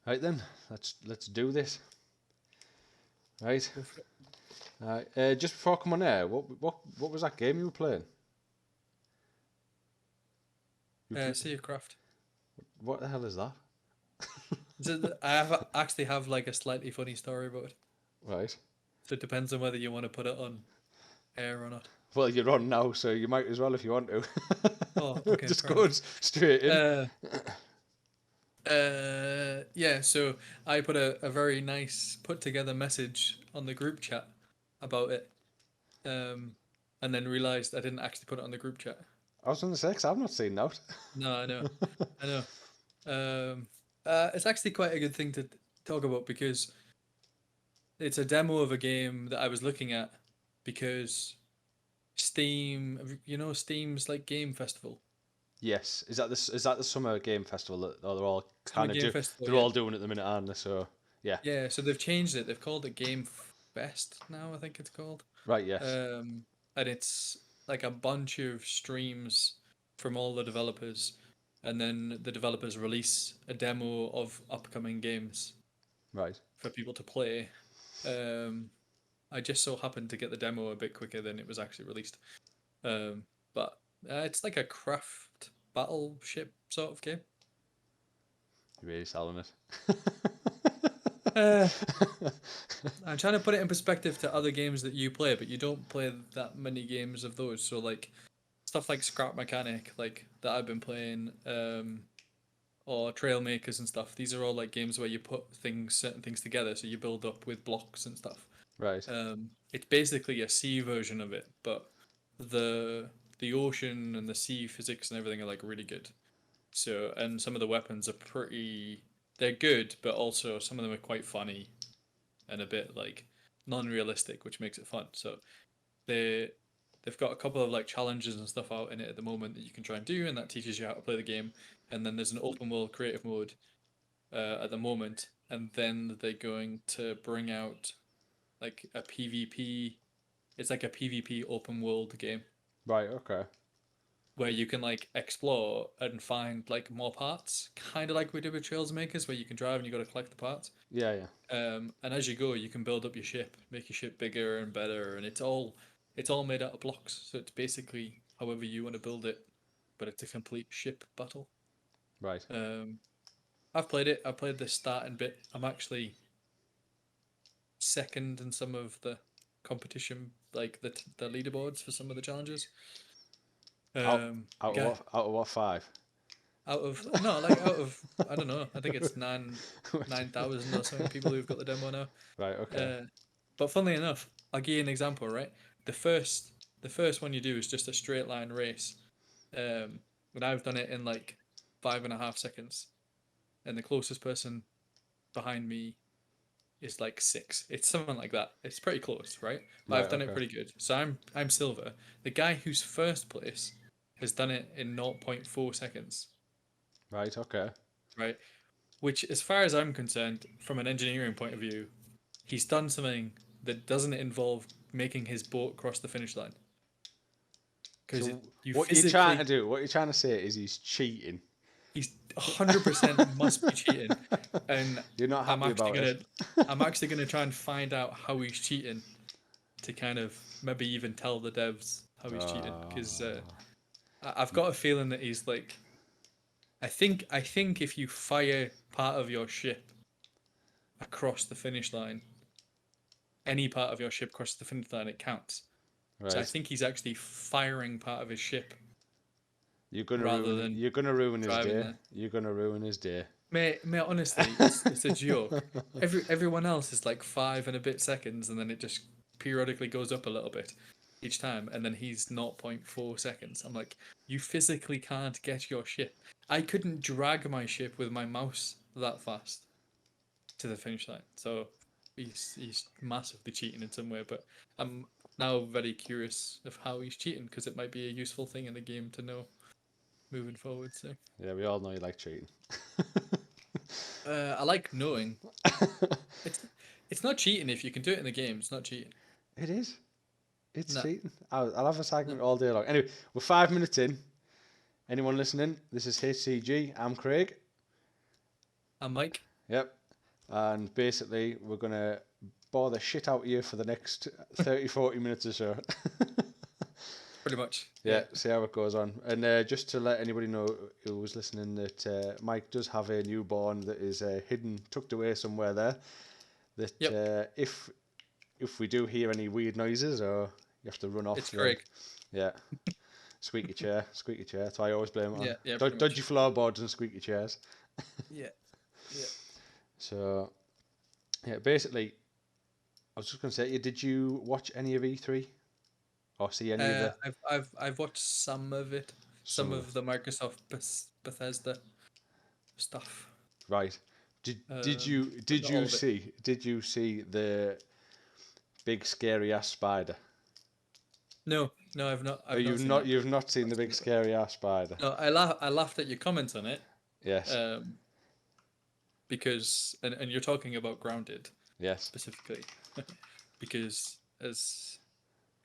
Right then, let's do this. Right. Go for it. Just before I come on air, what was that game you were playing? Sea of Craft. What the hell is that? Actually have like a slightly funny story about it. Right. So it depends on whether you want to put it on air or not. Well, you're on now, so you might as well if you want to. Oh, okay, Just fair go enough. straight in. Yeah, so I put a very nice put together message on the group chat about it. And then realized I didn't actually put it on the group chat. I was going to say, 'cause I've not seen that. No, I know. I know. It's actually quite a good thing to talk about because it's a demo of a game that I was looking at because Steam's like game festival. Yes, is that the summer game festival that they're all Summer kind of Game Festival, they're yeah. all doing at the minute, aren't they? So yeah, Yeah, so they've changed it. They've called it Game Fest now, I think it's called. right, yes, And it's like a bunch of streams from all the developers, and then the developers release a demo of upcoming games right. for people to play. Um, I just so happened to get the demo a bit quicker than it was actually released. But it's like a craft battleship sort of game. You're really selling it. Uh, I'm trying to put it in perspective to other games that you play, but you don't play that many games of those. So like stuff like Scrap Mechanic, like that I've been playing, or Trail Makers and stuff. These are all like games where you put certain things together, so you build up with blocks and stuff. Right. It's basically a sea version of it, but the the ocean and the sea physics and everything are like really good. So and some of the weapons are they're good, but also some of them are quite funny and a bit like non-realistic, which makes it fun. So they they've got a couple of like challenges and stuff out in it at the moment that you can try and do, and that teaches you how to play the game. And then there's an open world creative mode at the moment, and then they're going to bring out like a PvP. It's like a PvP open world game Right. Okay. where you can like explore and find like more parts, kind of like we did with Trails Makers, where you can drive and you got to collect the parts. Yeah. Yeah. And as you go, you can build up your ship, make your ship bigger and better, and it's all made out of blocks. So it's basically however you want to build it, but it's a complete ship battle. Right. Um, I've played it. I played the starting bit. I'm actually second in some of the competition, like the leaderboards for some of the challenges. Out The out of guy what 5? out of no, like out of I don't know. I think it's 9,000 or something people who've got the demo now. Right. Okay. Uh, but funnily enough, I'll give you an example. Right, the first the first one you do is just a straight line race. But I've done it in like 5.5 seconds, and the closest person behind me is like 6. It's something like that. It's pretty close, right? But Right. I've done it Okay. pretty good. So I'm silver. The guy who's first place has done it in 0.4 seconds, Right. Okay. right? Which, as far as I'm concerned, from an engineering point of view, he's done something that doesn't involve making his boat cross the finish line. Because So you what you're trying to physically, do, what you're trying to say is he's cheating. he's 100% must be cheating, and You're not I'm happy actually about gonna, it. I'm actually gonna try and find out how he's cheating, to kind of maybe even tell the devs how he's cheating, because I've got a feeling that he's like, I think if you fire part of your ship across the finish line, any part of your ship across the finish line, it counts. So I Right. think he's actually firing part of his ship You're gonna rather ruin. than You're gonna ruin his driving day. there. You're gonna ruin his day. Mate, honestly, it's a joke. Everyone else is like 5 and a bit seconds, and then it just periodically goes up a little bit each time, and then he's 0.4 seconds. I'm like, you physically can't get your ship. I couldn't drag my ship with my mouse that fast to the finish line. So he's massively cheating in some way, but I'm now very curious of how he's cheating because it might be a useful thing in the game to know moving forward. So Yeah, we all know you like cheating. I like knowing it's it's not cheating if you can do it in the game. It's not cheating. It is. It's No, cheating. I'll have a no. segment all day long. Anyway, we're 5 minutes in. Anyone listening? This is HCG. I'm Craig. I'm Mike. Yep. and basically we're gonna bore the shit out of you for the next 30-40 minutes or so. Pretty much. Yeah, see how it goes on. And just to let anybody know who was listening that Mike does have a newborn that is hidden, tucked away somewhere there. That Yep. If we do hear any weird noises or you have to run off, It's then Craig. yeah, squeaky chair. That's why I always blame it on. Yeah, pretty much. Dodgy floorboards and squeaky chairs. Yeah. Yeah. So yeah, basically, I was just going to say, did you watch any of E3 or see any of the I've watched some of it, some of the Microsoft Bethesda stuff. Right. Did you But not all of it. see the big scary ass spider? No, I've not. Oh, I've not seen that. you've not seen the big scary ass spider? No, I laughed at your comments on it. Yes. Because and you're talking about Grounded Yes. specifically, because as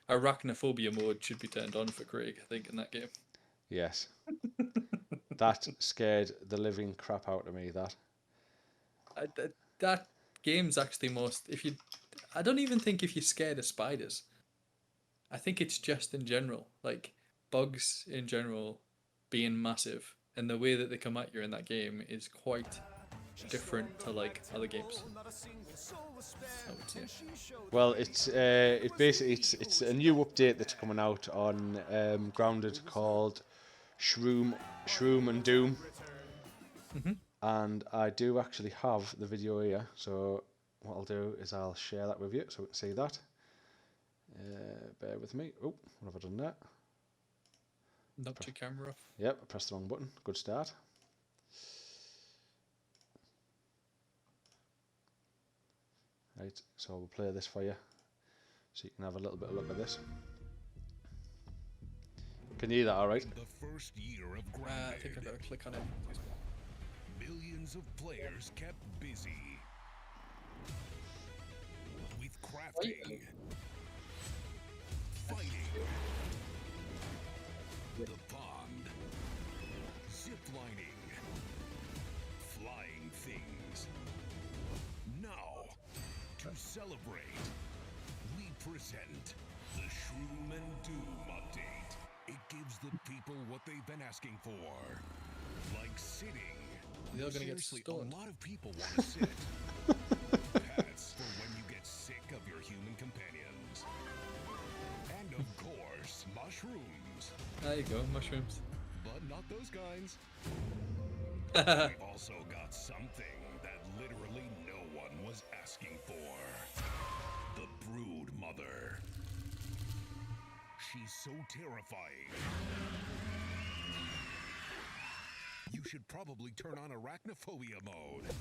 arachnophobia mode should be turned on for Craig, I think, in that game. Yes. That scared the living crap out of me. That game's actually most. I don't even think if you're scared of spiders. I think it's just in general, like bugs in general, being massive, and the way that they come at you in that game is quite different to like other games. I would say. Well, it's basically it's a new update that's coming out on Grounded called Shroom and Doom. And I do actually have the video here, so what I'll do is I'll share that with you so we can see that. Bear with me. Oh, what have I done there? Knocked your camera off. Yep, I pressed the wrong button. Good start. Right, so we'll play this for you so you can have a little bit of a look at this. Can you hear that all right? The first year of I think I Grounded, better click on it. millions of players kept busy with crafting, fighting, the pond, ziplining, flying things. Now, to celebrate, we present the Shroom and Doom update. It gives the people what they've been asking for, like sitting. They're gonna get Seriously, stoned. a lot of people want to sit. Pets for when you get sick of your human companions. And of course, mushrooms. There you go, mushrooms. But not those kinds. We've also got something that literally no one was asking for. The Brood Mother. She's so terrifying. You should probably turn on arachnophobia mode.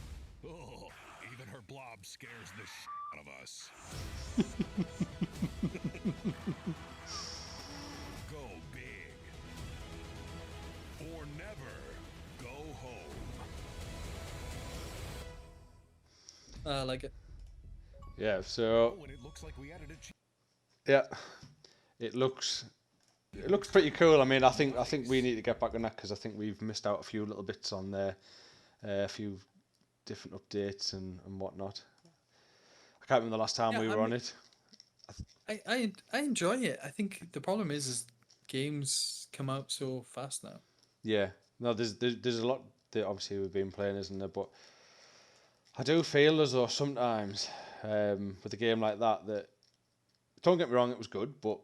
Oh, even her blob scares the out of us. Go big. Or never go home. I like it. Yeah, so Oh, and it looks like we added a yeah, it looks pretty cool. I mean, I think we need to get back on that because I think we've missed out a few little bits on there, a few different updates and whatnot. I can't remember the last time we were on it. I enjoy it. I think the problem is games come out so fast now. Yeah, no, there's a lot that obviously we've been playing, isn't there? But I do feel as though sometimes with a game like that, don't get me wrong, it was good, but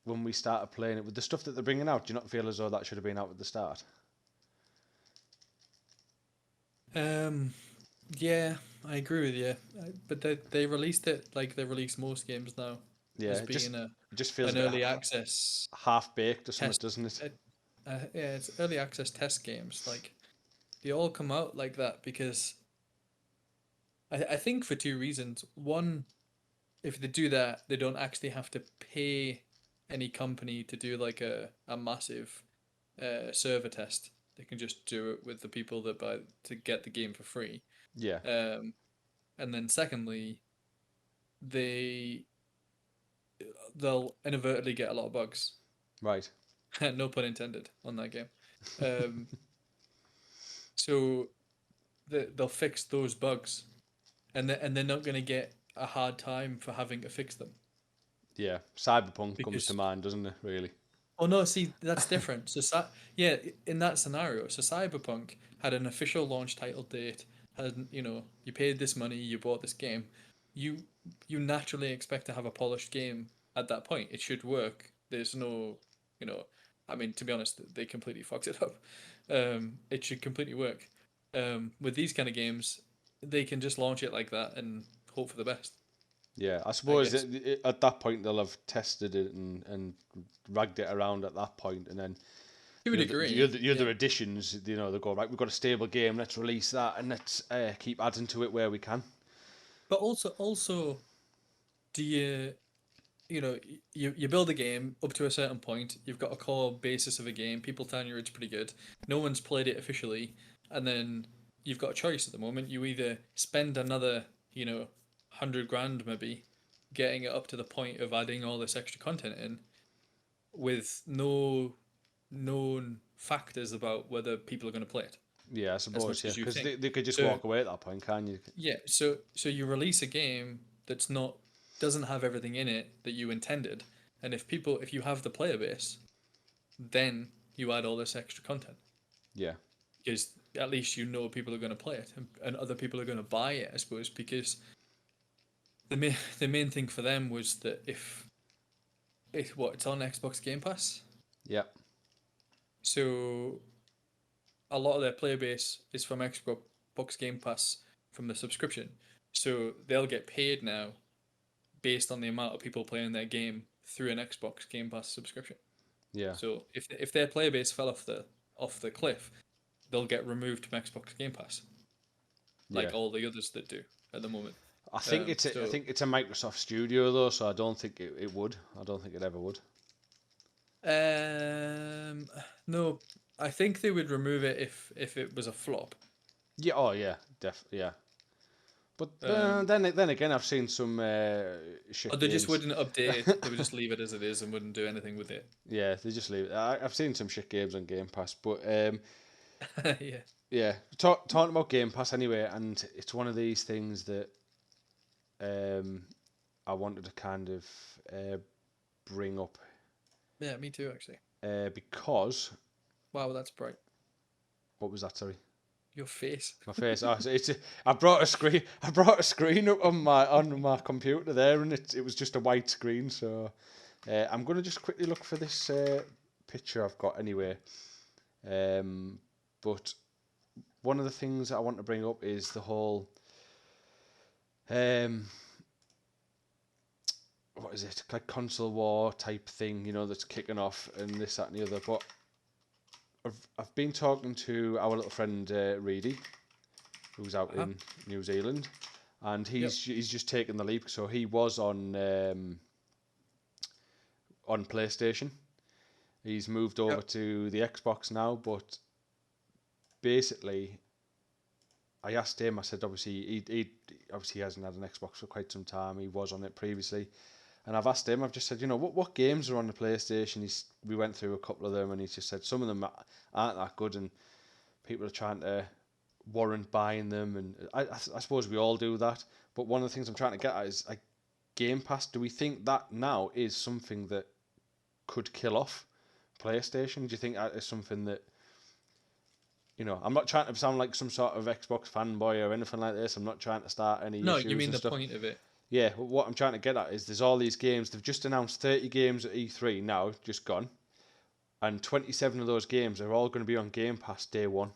when we started playing it with the stuff that they're bringing out, do you not feel as though that should have been out at the start? Yeah, I agree with you. But they released it like they release most games now. Yeah, as it being just feels an a bit early access half baked or something, test. doesn't it? Yeah, it's early access test games. Like they all come out like that because I think for two reasons. One, if they do that, they don't actually have to pay any company to do like a massive server test. They can just do it with the people that buy to get the game for free. Yeah. And then secondly, they'll inadvertently get a lot of bugs. Right. No pun intended on that game. So they'll fix those bugs and they're not going to get a hard time for having to fix them. Yeah, Cyberpunk comes to Because mind, doesn't it? Really? oh no, see that's different. So yeah, in that scenario, so Cyberpunk had an official launch title date. Had you paid this money, you bought this game, you you naturally expect to have a polished game at that point. It should work. There's no, I mean, to be honest, they completely fucked it up. It should completely work. With these kind of games, they can just launch it like that and hope for the best. Yeah, I I suppose guess. at that point they'll have tested it and ragged it around at that point, and then To a degree, the other additions, they go, right, we've got a stable game, let's release that, and let's keep adding to it where we can. but also, do you build a game up to a certain point. You've got a core basis of a game. People telling you it's pretty good. No one's played it officially, and then you've got a choice at the moment. You either spend another 100 grand maybe getting it up to the point of adding all this extra content in with no known factors about whether people are going to play it Yeah, I as suppose, much yeah, as you because think. they could just So walk away at that point, can you? yeah, so you release a game that's not doesn't have everything in it that you intended, and if you have the player base, then you add all this extra content Yeah, because at least people are going to play it and other people are going to buy it, I suppose, because the main thing for them was that if it's on Xbox Game Pass, yeah, so a lot of their player base is from Xbox Game Pass from the subscription, so they'll get paid now based on the amount of people playing their game through an Xbox Game Pass subscription. yeah, So if their player base fell off the cliff, they'll get removed from Xbox Game Pass, yeah. like all the others that do at the moment. I think I think it's a Microsoft Studio though, so I don't think it would. I don't think it ever would. No, I think they would remove it if it was a flop. Yeah, oh yeah, definitely, yeah. But then again, I've seen some shit Or they games. just wouldn't update it. They would just leave it as it is and wouldn't do anything with it. Yeah, they just leave it. I've seen some shit games on Game Pass, but Yeah. yeah. Talking about Game Pass anyway, and it's one of these things that I wanted to kind of bring up Yeah, me too, actually. because Wow, that's bright. what was that? Sorry. Your face. My face. Oh, it's. I brought a screen. I brought a screen up on my computer there, and it was just a white screen. So I'm gonna just quickly look for this picture I've got anyway. But one of the things I want to bring up is the whole. What is it? Like console war type thing, that's kicking off, and this, that, and the other. But I've been talking to our little friend Reedy, who's out in New Zealand, and he's just taken the leap. So he was on PlayStation. He's moved over to the Xbox now, but basically, I asked him. I said, obviously, he obviously hasn't had an Xbox for quite some time. He was on it previously. And I've asked him, I've just said, what games are on the PlayStation? We went through a couple of them, and he's just said some of them aren't that good, and people are trying to warrant buying them, and I suppose we all do that. But one of the things I'm trying to get at is, like, Game Pass. Do we think that now is something that could kill off PlayStation? Do you think that is something that, I'm not trying to sound like some sort of Xbox fanboy or anything like this. I'm not trying to start any No, issues you mean and the stuff. point of it. Yeah, what I'm trying to get at is there's all these games. They've just announced 30 games at E3 now, just gone. And 27 of those games are all going to be on Game Pass day one.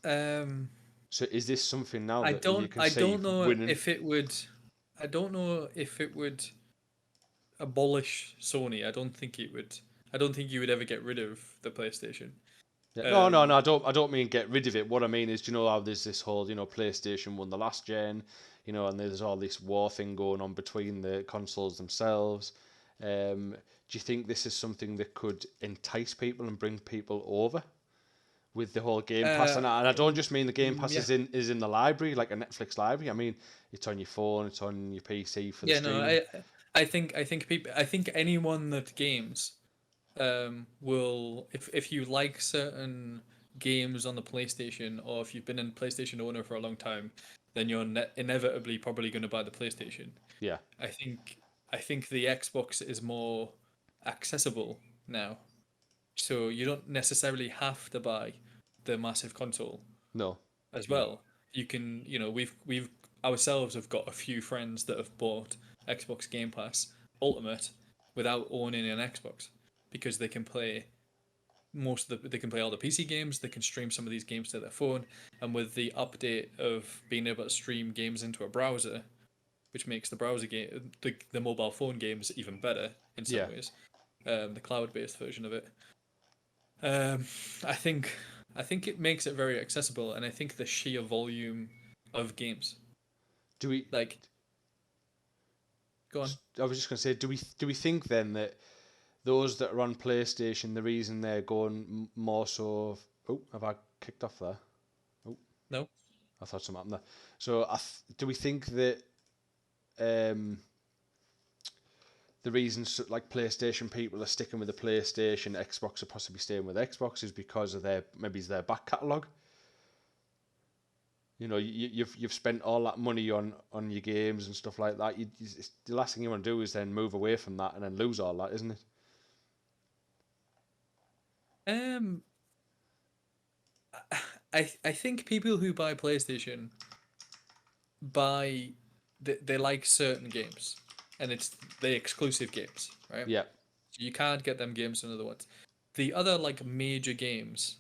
So is this something now that you can see winning? I don't know if it would abolish Sony. I don't think it would. I don't think you would ever get rid of the PlayStation. Yeah. No. I don't mean get rid of it. What I mean is, how there's this whole, PlayStation won the last gen, and there's all this war thing going on between the consoles themselves. Do you think this is something that could entice people and bring people over with the whole Game Pass? And I don't just mean the Game Pass is in the library, like a Netflix library. I mean, it's on your phone, it's on your PC for the streaming. No, I think anyone that games will, if you like certain games on the PlayStation, or if you've been a PlayStation owner for a long time, then you're inevitably probably going to buy the PlayStation. Yeah. I think the Xbox is more accessible now, so you don't necessarily have to buy the massive console No. as No. well. You can, we've ourselves have got a few friends that have bought Xbox Game Pass Ultimate without owning an Xbox because they can play they can play all the PC games, they can stream some of these games to their phone, and with the update of being able to stream games into a browser, which makes the browser game the mobile phone games even better in some Yeah. ways, the cloud-based version of it. Um, I think it makes it very accessible, and I think the sheer volume of games, Do we? like, go on. I was just going to say, do we think then that those that are on PlayStation, the reason they're going more so? Oh, have I kicked off there? Oh, No. I thought something happened there. So, do we think that um, the reasons like PlayStation people are sticking with the PlayStation, Xbox are possibly staying with Xbox is because of their back catalogue? You know, you've spent all that money on your games and stuff like that. The last thing you want to do is then move away from that and then lose all that, isn't it? Um, I think people who buy PlayStation buy they like certain games, and it's the exclusive games, right? Yeah, You can't get them games in other ones. The other like major games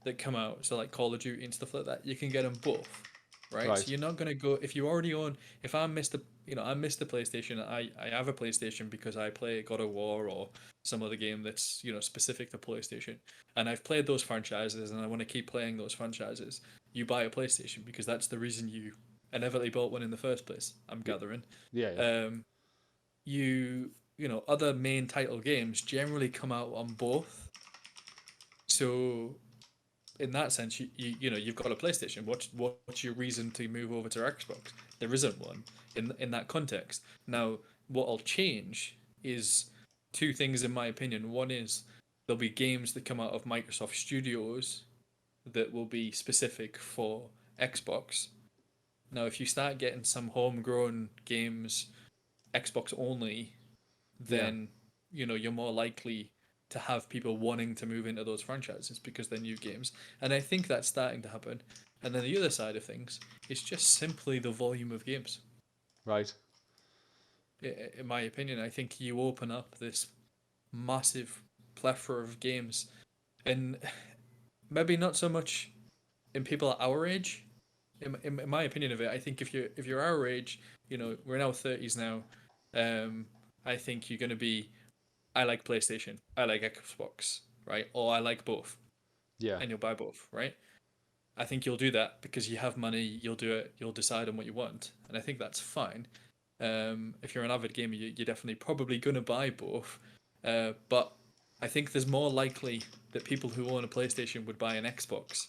that come out, so like Call of Duty and stuff like that, you can get them both, right? So right. you're not gonna go if you already own. If I missed the, I missed the PlayStation. I have a PlayStation because I play God of War or some other game that's specific to PlayStation, and I've played those franchises and I want to keep playing those franchises. You buy a PlayStation because that's the reason you inevitably bought one in the first place. I'm gathering. Yeah, yeah, Um, other main title games generally come out on both. So in that sense, you've got a PlayStation. What's your reason to move over to Xbox? There isn't one in that context. Now, what'll change is two things in my opinion. One is there'll be games that come out of Microsoft Studios that will be specific for Xbox. Now, if you start getting some homegrown games Xbox only, yeah. then you're more likely to have people wanting to move into those franchises because they're new games. And I think that's starting to happen. And then the other side of things is just simply the volume of games. Right. In my opinion, I think you open up this massive plethora of games, and maybe not so much in people at our age. In my opinion of it, I think if you're our age, we're in our 30s now. I think you're going to be, I like PlayStation, I like Xbox, right? Or I like both, Yeah. and you'll buy both, right? I think you'll do that because you have money. You'll do it. You'll decide on what you want, and I think that's fine. If you're an avid gamer, you're definitely probably gonna buy both. But I think there's more likely that people who own a PlayStation would buy an Xbox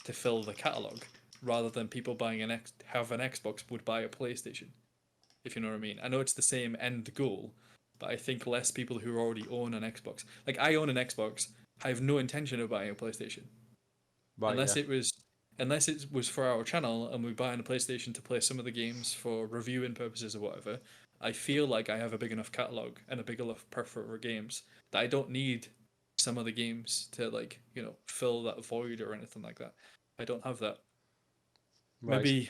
to fill the catalog, rather than people buying have an Xbox would buy a PlayStation. If you know what I mean. I know it's the same end goal, but I think less people who already own an Xbox. Like I own an Xbox. I have no intention of buying a PlayStation Right. Yeah. unless it was for our channel and we buy on a PlayStation to play some of the games for reviewing purposes or whatever. I feel like I have a big enough catalog and a big enough plethora of games that I don't need some of the games to fill that void or anything like that. I don't have that. Right. Maybe,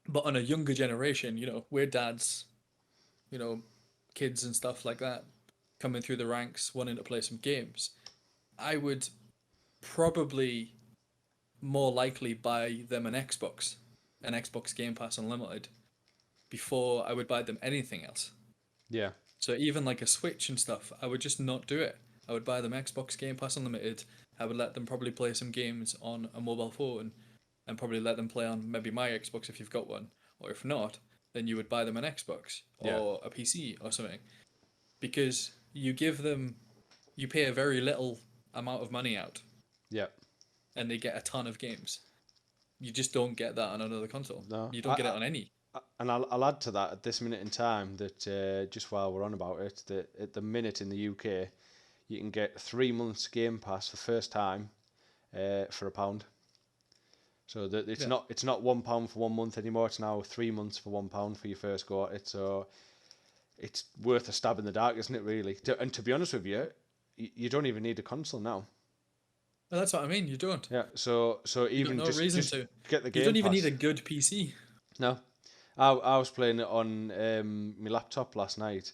but on a younger generation, we're dads, you know, kids and stuff like that, coming through the ranks wanting to play some games. I would probably more likely buy them an Xbox Game Pass Unlimited, before I would buy them anything else. Yeah. So even like a Switch and stuff, I would just not do it. I would buy them Xbox Game Pass Unlimited. I would let them probably play some games on a mobile phone, and probably let them play on maybe my Xbox if you've got one, or if not, then you would buy them an Xbox Yeah. or a PC or something, because you pay a very little amount of money out, Yeah. and they get a ton of games. You just don't get that on another console. No. You don't get it on any. And I'll add to that at this minute in time that just while we're on about it, that at the minute in the UK, you can get 3 months Game Pass for first time, for £1. So that it's Yeah. not £1 for 1 month anymore. It's now 3 months for £1 for your first go at it. So it's worth a stab in the dark, isn't it? Really. And to be honest with you, you don't even need a console now. Well, that's what I mean. You don't. Yeah. So You got even no just reason to. get the You Game don't even Pass. need a good PC. No, I was playing it on my laptop last night,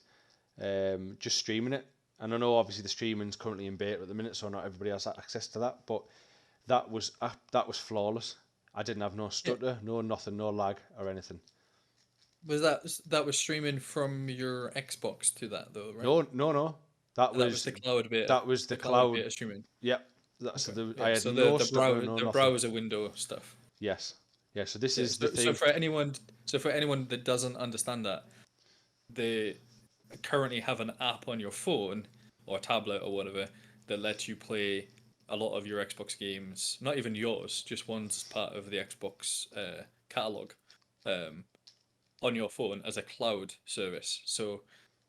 just streaming it. And I know obviously the streaming's currently in beta at the minute, so not everybody has access to that. But that was flawless. I didn't have no stutter, no nothing, no lag or anything. Was that was streaming from your Xbox to that though, right? No. That That was was the cloud beta. that was the cloud cloud. beta streaming. Yep. That's Okay. I Yeah. had So no the stutter, browser no the nothing. browser window stuff. Yes. Yeah. So this Yeah, is the so thing. for anyone that doesn't understand that, they currently have an app on your phone or tablet or whatever that lets you play a lot of your Xbox games. Not even yours, just ones part of the Xbox catalog, on your phone as a cloud service. So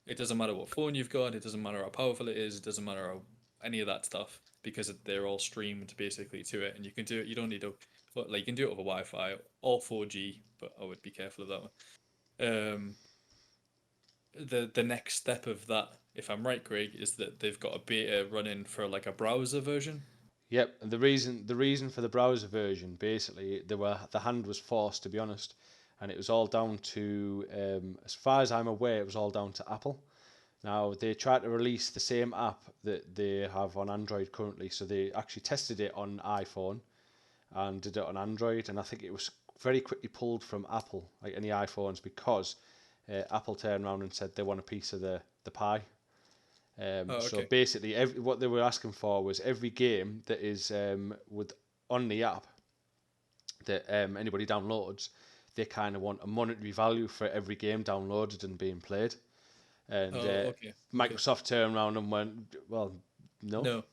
it doesn't matter what phone you've got. It doesn't matter how powerful it is. It doesn't matter any of that stuff because they're all streamed basically to it, and you can do it. You don't need to you can do it over Wi-Fi or 4G, but I would be careful of that one. The next step of that, if I'm right, Craig, is that they've got a beta running for like a browser version. Yep. And the reason for the browser version, basically, the hand was forced, to be honest, and it was all down to, as far as I'm aware, it was all down to Apple. Now they tried to release the same app that they have on Android currently, so they actually tested it on iPhone and did it on Android, and I think it was very quickly pulled from Apple, like any iPhones, because Apple turned around and said they want a piece of the pie. So basically, what they were asking for was every game that is on the app that anybody downloads, they kind of want a monetary value for every game downloaded and being played. And Microsoft turned around and went, well, no,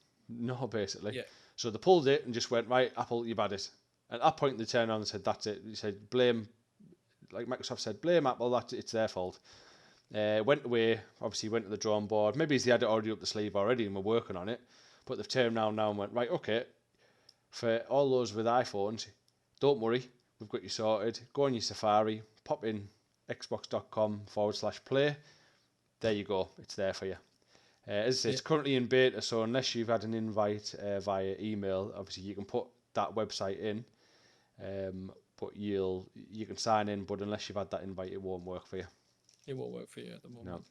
basically. Yeah. So they pulled it and just went, right, Apple, you've had it. At that point, they turned around and said, that's it. They said, blame, like Microsoft said, blame Apple, it's their fault. Went away, obviously went to the drawing board. Maybe they had it already up the sleeve already and were working on it. But they've turned around now and went, right, okay, for all those with iPhones, don't worry, we've got you sorted. Go on your Safari, pop in xbox.com/play. There you go, it's there for you. As I say, it's currently in beta, so unless you've had an invite via email, obviously you can put that website in, but you can sign in, but unless you've had that invite, it won't work for you. It won't work for you at the moment.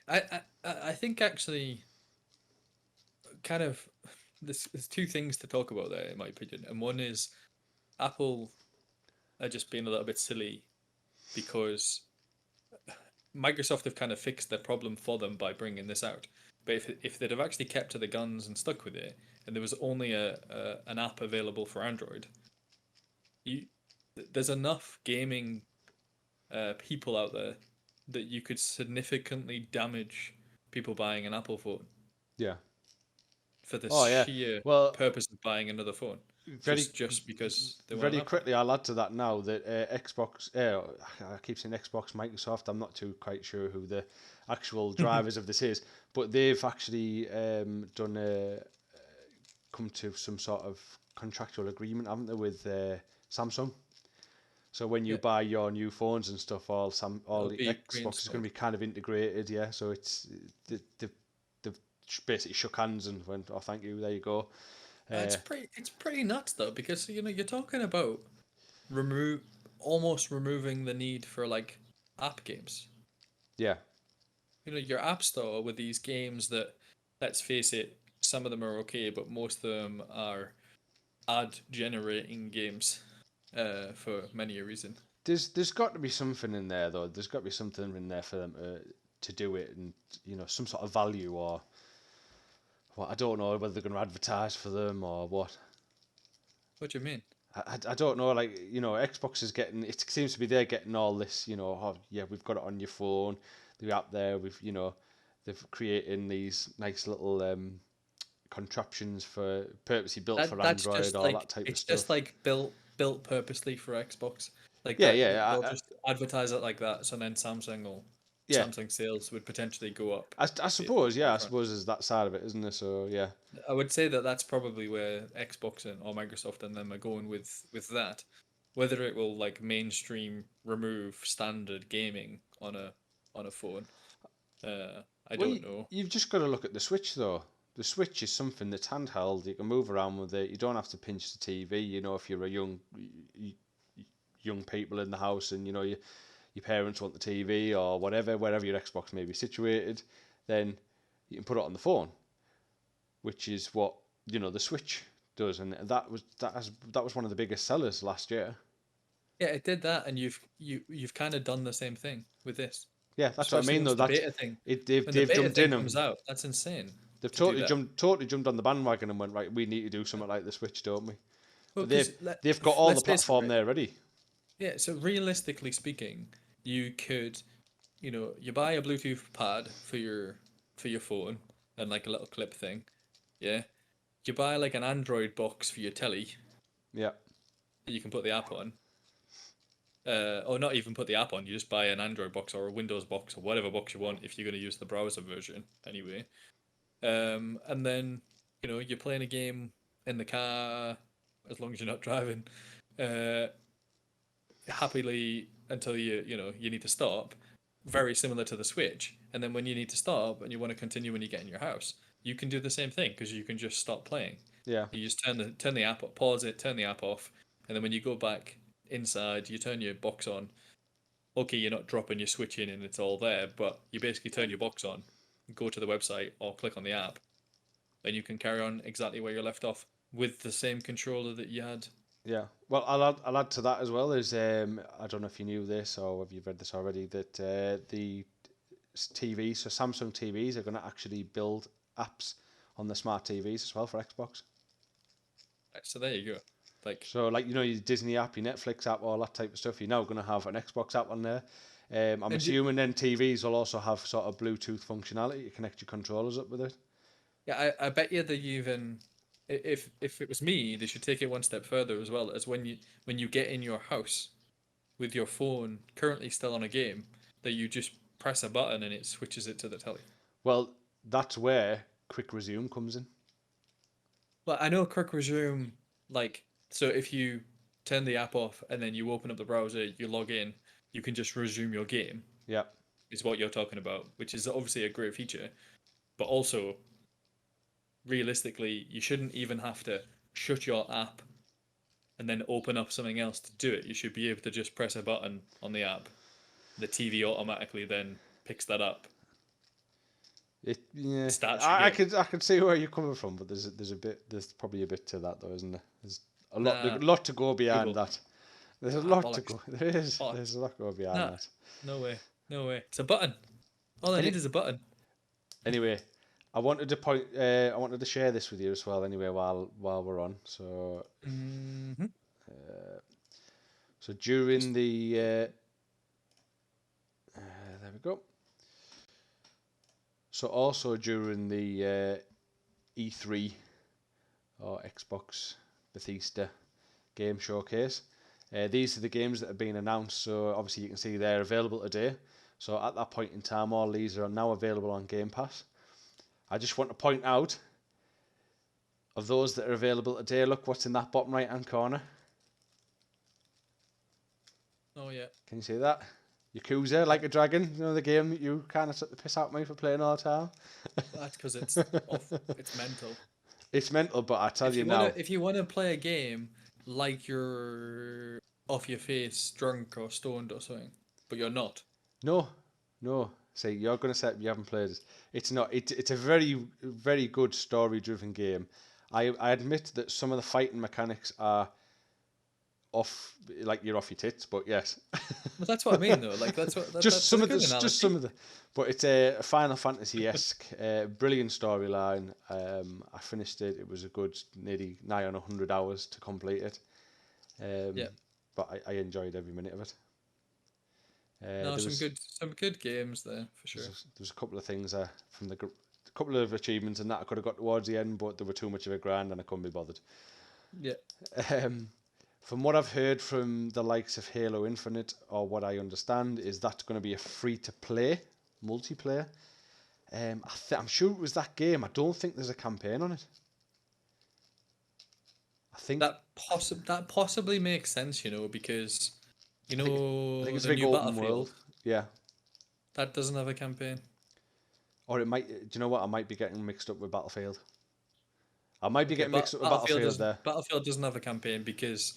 No. I think actually, kind of, there's two things to talk about there, in my opinion. And one is Apple are just being a little bit silly because Microsoft have kind of fixed their problem for them by bringing this out. But if they'd have actually kept to the guns and stuck with it, and there was only an app available for Android, there's enough gaming people out there that you could significantly damage people buying an Apple phone. Yeah. For the sheer purpose of buying another phone. Just because they want very quickly, I'll add to that now that Xbox, I keep saying Xbox, Microsoft, I'm not too quite sure who the actual drivers of this is, but they've actually come to some sort of contractual agreement, haven't they, with Samsung? So when you buy your new phones and stuff, all the Xbox is going to be kind of integrated, yeah. So it's they've basically shook hands and went, "Oh, thank you, there you go." It's pretty nuts though, because you're talking about almost removing the need for like app games. Yeah. Your app store with these games that, let's face it, some of them are okay, but most of them are ad generating games. For many a reason. There's got to be something in there though. There's got to be something in there for them to do it, and some sort of value or what. I don't know whether they're going to advertise for them or what. What do you mean? I don't know. Like Xbox is getting. It seems to be they're getting all this. Oh yeah, we've got it on your phone. The app there. They've creating these nice little contraptions for purposely built for Android, all that type of stuff. It's just like built purposely for Xbox. Like yeah, they'll just advertise it like that, so then Samsung will Yeah. Samsung sales would potentially go up. I suppose, yeah, I Front. suppose there's that side of it, isn't there? So yeah, I would say that that's probably where Xbox and or Microsoft and them are going with that. Whether it will like mainstream remove standard gaming on a phone, I well, don't know. you've just got to look at the Switch though. The Switch is something that's handheld. You can move around with it. You don't have to pinch the TV. You know, if you're a young people in the house and you know your parents want the TV or whatever, wherever your Xbox may be situated, then you can put it on the phone, which is what you know the Switch does, and that was one of the biggest sellers last year. Yeah, it did that, and you've kind of done the same thing with this, Yeah, that's what I especially mean though. once the That's beta thing. it. When the They've beta jumped in thing comes and out, that's insane they've to do that. totally jumped on the bandwagon and went right. We need to do something like the Switch, don't we? Well, But because they've got all the let's face platform it, there ready. yeah. So realistically speaking, you could, you buy a Bluetooth pad for your phone and like a little clip thing, yeah. You buy like an Android box for your telly Yeah, that you can put the app on. Or not even put the app on. You just buy an Android box or a Windows box or whatever box you want if you're going to use the browser version anyway. And then you're playing a game in the car as long as you're not driving, uh, happily until you need to stop. Very similar to the Switch. And then when you need to stop and you want to continue when you get in your house, you can do the same thing because you can just stop playing. yeah, You just turn the app, pause it, turn the app off, and then when you go back inside, you turn your box on. Okay, you're not dropping your Switch in and it's all there, but you basically turn your box on, go to the website or click on the app, and you can carry on exactly where you left off with the same controller that you had. yeah. Well, I'll add to that as well. Is I don't know if you knew this or have you read this already that the TV, so Samsung TVs are going to actually build apps on the smart TVs as well for Xbox. Right, so there you go. Like, So like you know your Disney app, your Netflix app, all that type of stuff. You're now going to have an Xbox app on there. I'm and assuming then TVs will also have sort of Bluetooth functionality to connect your controllers up with it. yeah, I bet you that you even if it was me, they should take it one step further as well as when you get in your house with your phone currently still on a game, that you just press a button and it switches it to the telly. Well, that's where Quick Resume comes in. Well, I know quick resume, like, so if you turn the app off and then you open up the browser, you log in, you can just resume your game, Yeah, is what you're talking about, which is obviously a great feature. But also, realistically, you shouldn't even have to shut your app and then open up something else to do it. You should be able to just press a button on the app. The TV automatically then picks that up, yeah. starts your game. I could see where you're coming from, but there's probably a bit to that though, isn't there? There's a Nah, lot to go beyond Google. that. There's a Ah, lot to bollocks. go. There's Bollocks. a lot to go beyond Nah, that. no way. No way. It's a button. All I Any, need is a button. anyway, I wanted to share this with you as well. Anyway, while we're on, so Mm-hmm. so during the there we go. So also during the E3 or Xbox Bethesda game showcase, these are the games that have been announced. So obviously you can see they're available today. So at that point in time, all these are now available on Game Pass. I just want to point out, of those that are available today, look what's in that bottom right hand corner. Oh yeah. Can you see that? Yakuza, Like a Dragon, you know the game that you kind of took the piss out of me for playing all the time. That's because it's off. It's mental. It's mental, but I tell you now, If you wanna play a game like you're off your face, drunk or stoned or something, but you're not. no, no. See, you're going to say you haven't played it. It's not. It's a very, very good story-driven game. I admit that some of the fighting mechanics are off, like you're off your tits, but yes. Well, that's what I mean though. Like Just that's some a of the, good analogy. just some of the, but it's a Final Fantasy-esque, brilliant storyline. I finished it. It was a good, nearly nigh on 100 hours to complete it. Yeah. But I enjoyed every minute of it. No, There was some good games there for sure. there's a couple of things from a couple of achievements and that I could have got towards the end, but they were too much of a grind and I couldn't be bothered. Yeah. From what I've heard from the likes of Halo Infinite, or what I understand, is that's going to be a free to play multiplayer. I'm sure it was that game. I don't think there's a campaign on it. I think That possibly makes sense, because I think it's a the big new open Battlefield world. Yeah. that doesn't have a campaign. Or it might. Do you know what? I might be getting mixed up with Battlefield. I might be Okay, getting mixed up with Battlefield there. Battlefield doesn't have a campaign because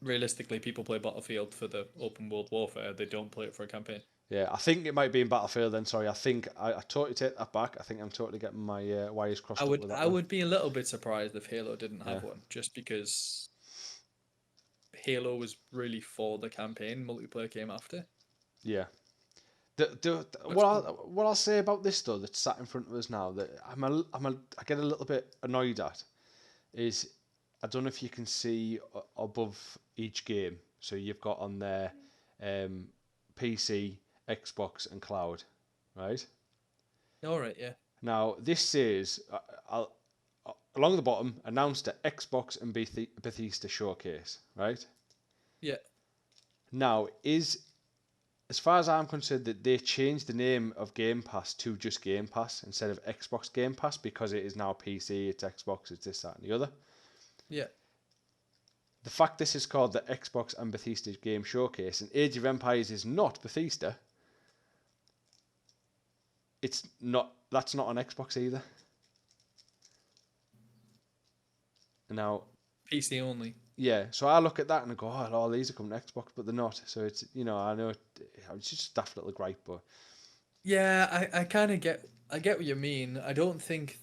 realistically, people play Battlefield for the open world warfare. They don't play it for a campaign. Yeah, I think it might be in Battlefield then. Sorry, I think I totally take that back. I think I'm totally getting my wires crossed up with that I one. would be a little bit surprised if Halo didn't have Yeah. one, just because Halo was really for the campaign. Multiplayer came after. Yeah. Which What I'll say about this though that's sat in front of us now that I get a little bit annoyed at is I don't know if you can see above each game. So you've got on there PC, Xbox, and cloud, right? All right, yeah. Now this says along the bottom announced at Xbox and Bethesda showcase, right? Yeah. Now as far as I'm concerned, that they changed the name of Game Pass to just Game Pass instead of Xbox Game Pass because it is now PC, it's Xbox, it's this, that, and the other. Yeah. The fact this is called the Xbox and Bethesda Game Showcase and Age of Empires is not Bethesda, that's not on Xbox either. Now, PC only. yeah, so I look at that and I go, oh, all these are coming to Xbox, but they're not. So it's, I know it's just a daft little gripe, but Yeah, I kind of get what you mean. I don't think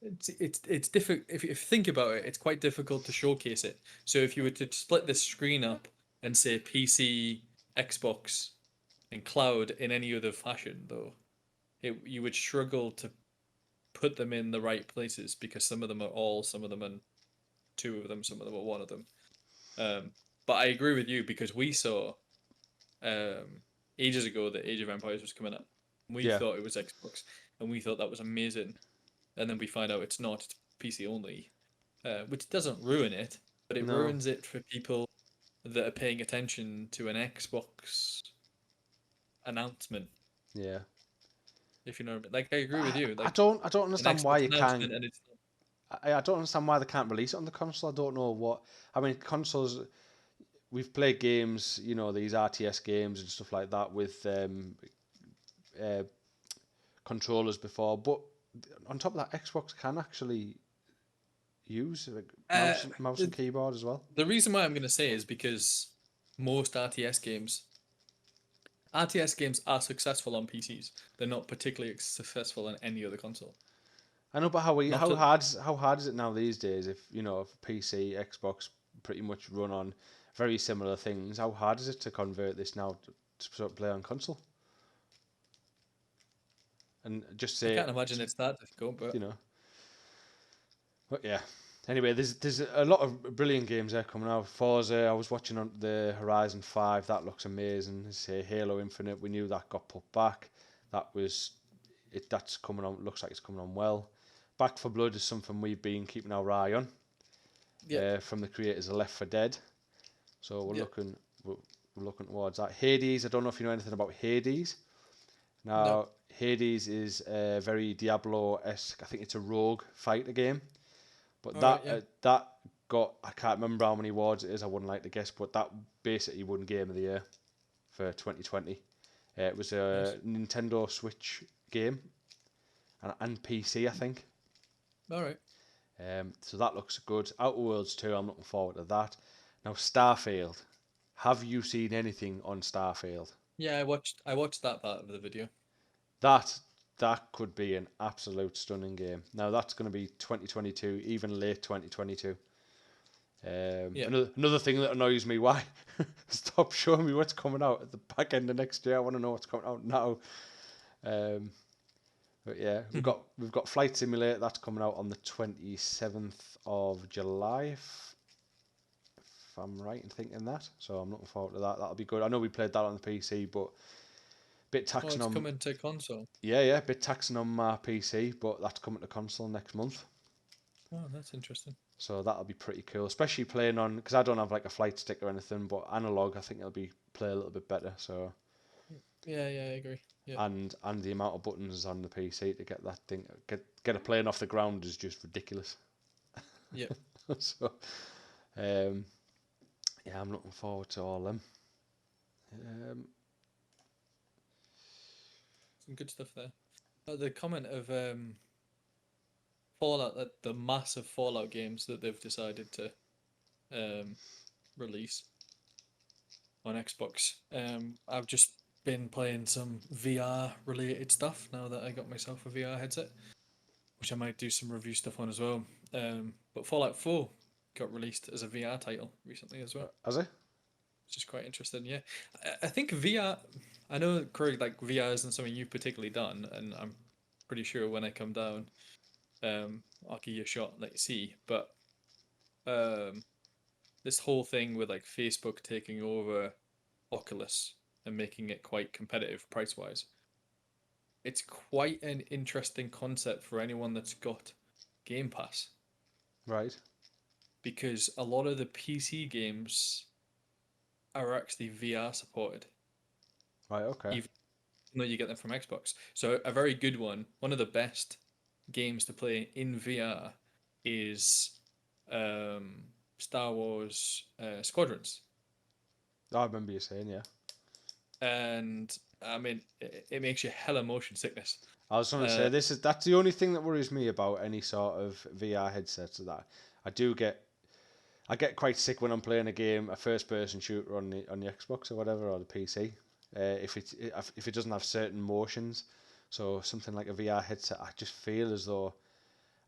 it's difficult if you think about it. It's quite difficult to showcase it. So if you were to split this screen up and say PC, Xbox, and cloud in any other fashion, though, you would struggle to put them in the right places because some of them are all, some of them are two of them, some of them are one of them. But I agree with you because we saw ages ago that Age of Empires was coming up. We yeah, thought it was Xbox, and we thought that was amazing. And then we find out it's not; it's PC only, which doesn't ruin it, but it no, ruins it for people that are paying attention to an Xbox announcement. yeah. If you know, what I mean. Like I agree with you. I Like don't an understand why Xbox you can't. announcement, and it's I don't understand why they can't release it on the console. I don't know what. I mean, consoles. We've played games, these RTS games and stuff like that with uh, controllers before, but on top of that, Xbox can actually use like, mouse and keyboard as well. the reason why I'm going to say is because most RTS games are successful on PCs. They're not particularly successful on any other console. I know, but how hard is it now these days? If if PC, Xbox pretty much run on very similar things, how hard is it to convert this now to sort of play on console? And just I say, can't imagine it's that difficult, but But yeah. Anyway, there's a lot of brilliant games there coming out. Forza, I was watching on the Horizon 5. That looks amazing. Say Halo Infinite, we knew that got put back. That's coming on. Looks like it's coming on well. Back for Blood is something we've been keeping our eye on. yeah, From the creators of Left 4 Dead. So we're Yeah. looking towards that. Hades, I don't know if you know anything about Hades. Now, No. Hades is very Diablo-esque. I think it's a rogue fighter game. But Alright, yeah. that got, I can't remember how many awards it is, I wouldn't like to guess, but that basically won Game of the Year for 2020. It was a Nintendo Switch game and PC, I think. All right. So that looks good. Outer Worlds 2, I'm looking forward to that. Now, Starfield. Have you seen anything on Starfield? Yeah, I watched that part of the video. That could be an absolute stunning game. Now that's going to be 2022, even late 2022. Yeah. Another thing that annoys me, why stop showing me what's coming out at the back end of next year? I want to know what's coming out now. But yeah, we've got Flight Simulator. That's coming out on the 27th of July, if I'm right in thinking that. So I'm looking forward to that. That'll be good. I know we played that on the PC, but bit Oh, taxing it's on. coming to console. Yeah, bit taxing on my PC, but that's coming to console next month. Oh, that's interesting. So that'll be pretty cool, especially playing on, because I don't have like a flight stick or anything, but analog, I think it'll play a little bit better. So Yeah, I agree. Yeah. and the amount of buttons on the PC to get that thing get a plane off the ground is just ridiculous. Yeah. So, um, yeah, I'm looking forward to all them. Some good stuff there. The comment of Fallout, the massive Fallout games that they've decided to release on Xbox. I've just been playing some VR related stuff now that I got myself a VR headset, which I might do some review stuff on as well. But Fallout 4 got released as a VR title recently as well, Has it? which is quite interesting. Yeah, I think VR. I know, Craig, like VR isn't something you've particularly done, and I'm pretty sure when I come down, I'll give you a shot and let you see. But um, this whole thing with like Facebook taking over Oculus and making it quite competitive price wise, it's quite an interesting concept for anyone that's got Game Pass, Right. because a lot of the PC games are actually VR supported, Right. Okay. even though you get them from Xbox. So a very good one of the best games to play in VR is um, Star Wars Squadrons. I remember you saying, yeah. And I mean, it makes you hella motion sickness. I was going to say that's the only thing that worries me about any sort of VR headsets. That I get quite sick when I'm playing a game, a first-person shooter on the Xbox or whatever, or the PC. If it doesn't have certain motions, so something like a VR headset, I just feel as though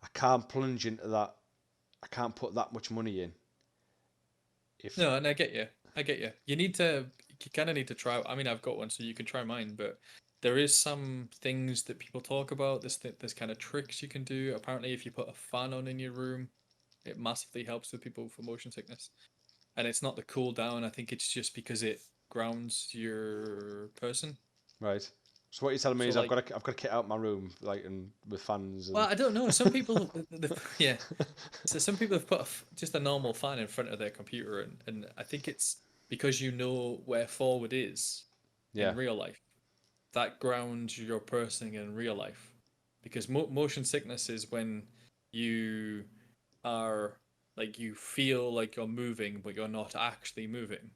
I can't plunge into that. I can't put that much money in. If No, and I get you. I get you. You kind of need to try. I mean, I've got one, so you can try mine. But there is some things that people talk about. This kind of tricks you can do. Apparently, if you put a fan on in your room, it massively helps with people for motion sickness. And it's not the cool down. I think it's just because it grounds your person. right, so what you're telling me So is like, I've got to kit out my room like and with fans well, and I don't know. Some people, yeah. So some people have put just a normal fan in front of their computer, and I think it's because you know where forward is in yeah, real life. That grounds your person in real life. Because motion sickness is when you are like you feel like you're moving, but you're not actually moving.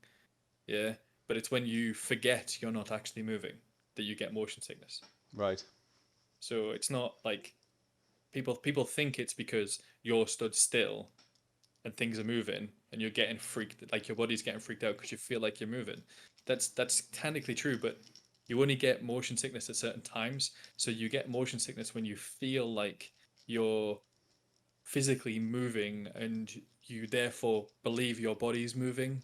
Yeah, but it's when you forget you're not actually moving that you get motion sickness. right, So it's not like people think it's because you're stood still and things are moving and you're getting freaked, like your body's getting freaked out because you feel like you're moving. That's technically true, but you only get motion sickness at certain times. So you get motion sickness when you feel like you're physically moving and you therefore believe your body's moving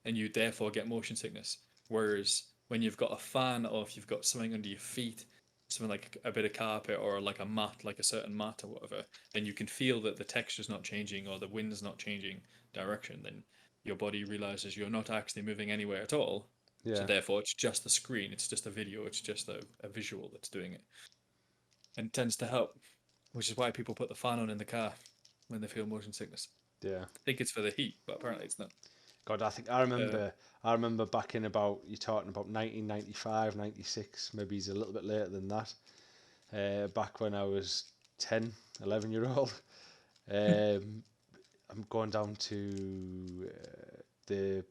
and you therefore get motion sickness. Whereas when you've got a fan or if you've got something under your feet, something like a bit of carpet or like a mat, like a certain mat or whatever, and you can feel that the texture's not changing or the wind's not changing direction, then your body realizes you're not actually moving anywhere at all. So yeah, therefore, it's just the screen, it's just a video, it's just a visual that's doing it. And it tends to help, which is why people put the fan on in the car when they feel motion sickness. yeah. I think it's for the heat, but apparently it's not. God, Uh, I remember back in about you're talking about 1995, 96. Maybe he's a little bit later than that. Back when I was 10, 11 year old. Um, I'm going down to the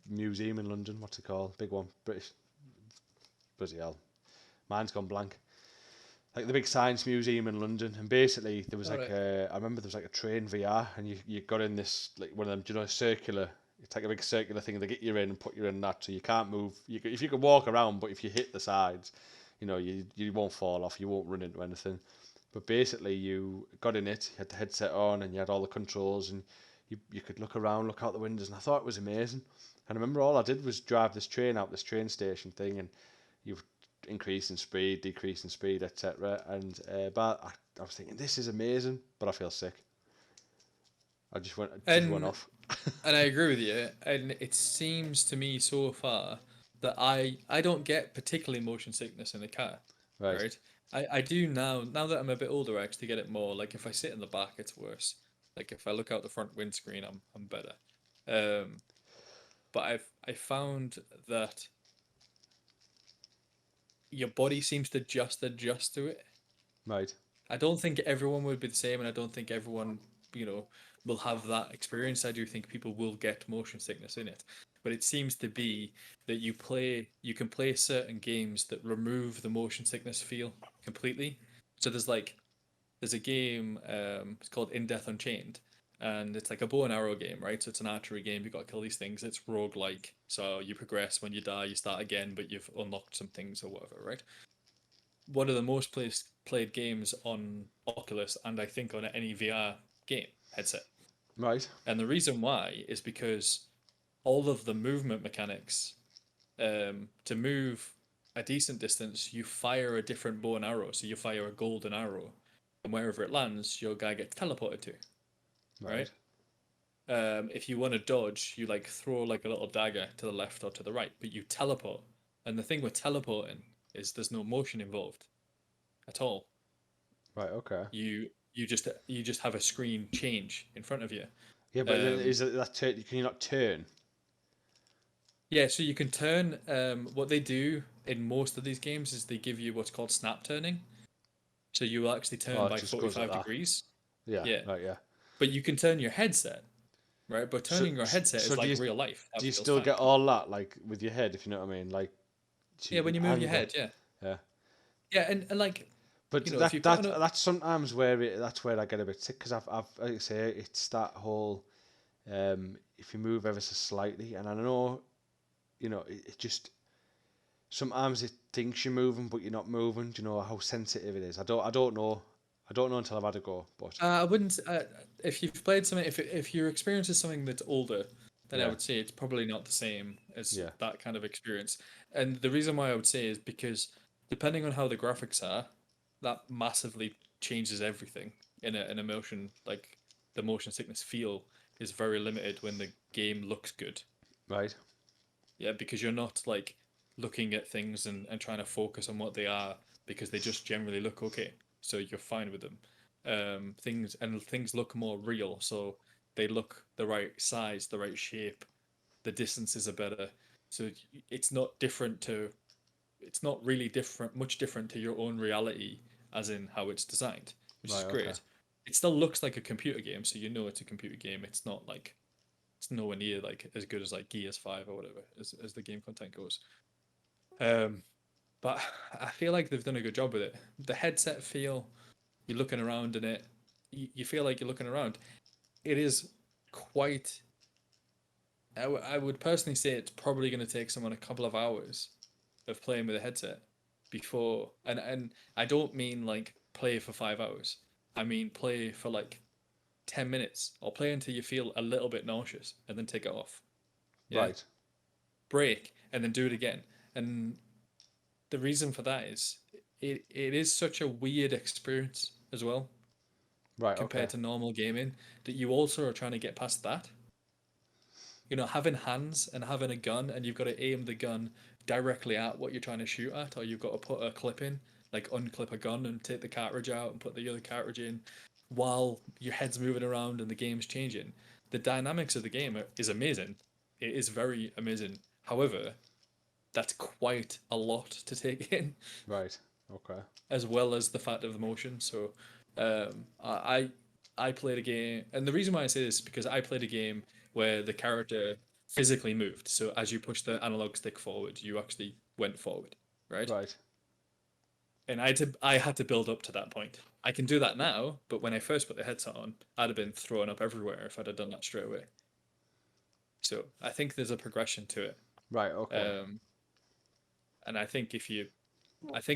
museum in London. What's it called? Big one, British. Bloody hell, mine's gone blank. Like the big science museum in London, and basically there was like Alright. I remember there was like a train VR, and you got in this like one of them, do you know, circular. It's like a big circular thing. They get you in and put you in that, so you can't move. If you could walk around, but if you hit the sides, you won't fall off. You won't run into anything. But basically, you got in it, you had the headset on, and you had all the controls, and you could look around, look out the windows, and I thought it was amazing. And I remember all I did was drive this train out this train station thing, and you increase in speed, decrease in speed, etc. And but I was thinking this is amazing, but I feel sick. I just went And off. and I agree with you. And it seems to me so far that I don't get particularly motion sickness in the car, Right. right? I do now. Now that I'm a bit older, I actually get it more. Like if I sit in the back, it's worse. Like if I look out the front windscreen, I'm better. Um, but I found that your body seems to just adjust to it. Right. I don't think everyone would be the same, and I don't think everyone, will have that experience. I do think people will get motion sickness in it, but it seems to be that you can play certain games that remove the motion sickness feel completely. So there's a game, it's called In Death Unchained, and it's like a bow and arrow game, right? So it's an archery game. You got to kill these things. It's roguelike, so you progress. When you die, you start again, but you've unlocked some things or whatever, right? One of the most played games on Oculus, and I think on any VR game headset. Right. And the reason why is because all of the movement mechanics, to move a decent distance, you fire a different bow and arrow. So you fire a golden arrow, and wherever it lands, your guy gets teleported to, right? Right. If you want to dodge, you like throw like a little dagger to the left or to the right, but you teleport. And the thing with teleporting is there's no motion involved at all. Right. Okay. You just have a screen change in front of you. Yeah, but then Um, is it that turn? Can you not turn? yeah, so you can turn. What they do in most of these games is they give you what's called snap turning. So you will actually turn Oh, it by just goes like 45 that. degrees. Yeah. Yeah, Right. Yeah. but you can turn your headset, right? But So, turning your headset so is like real life. That do you feels still fine. get all that like with your head, if you know what I mean? Like, so Yeah, you when can you move your angle. head, yeah, Yeah. yeah, and like, But if you put on a that's sometimes where that's where I get a bit sick because I've like I say it's that whole if you move ever so slightly, and I know it just sometimes it thinks you're moving but you're not moving. Do you know how sensitive it is? I don't know until I've had a go. But I wouldn't. If you've played something, if your experience is something that's older, then I yeah, would say it's probably not the same as yeah, that kind of experience. And the reason why I would say is because depending on how the graphics are, that massively changes everything in a motion. Like the motion sickness feel is very limited when the game looks good. right, Yeah, because you're not like looking at things and trying to focus on what they are because they just generally look okay. So you're fine with them. Things look more real, so they look the right size, the right shape. The distances are better, so it's not different to. It's not really different, much different to your own reality, as in how it's designed, which is right, okay, great. It still looks like a computer game, so you know it's a computer game. It's not like it's nowhere near like as good as like Gears 5 or whatever as the game content goes. Um, but I feel like they've done a good job with it. The headset feel, you're looking around in it, you feel like you're looking around. It is quite. I would personally say it's probably going to take someone a couple of hours of playing with a headset before, and I don't mean like play for 5 hours. I mean play for like 10 minutes or play until you feel a little bit nauseous and then take it off. Yeah, right, break and then do it again. And the reason for that is it is such a weird experience as well right, okay, compared to normal gaming that you also are trying to get past that. Having hands and having a gun and you've got to aim the gun directly at what you're trying to shoot at, or you've got to put a clip in, like unclip a gun and take the cartridge out and put the other cartridge in while your head's moving around and the game's changing. The dynamics of the game is amazing. It is very amazing. However, that's quite a lot to take in, right, okay, as well as the fact of the motion. So, I played a game, and the reason why I say this is because I played a game where the character physically moved. So as you push the analog stick forward, you actually went forward, right? right, And I had to build up to that point. I can do that now, but when I first put the headset on, I'd have been thrown up everywhere if I'd have done that straight away. So I think there's a progression to it. right, okay, Um, and I think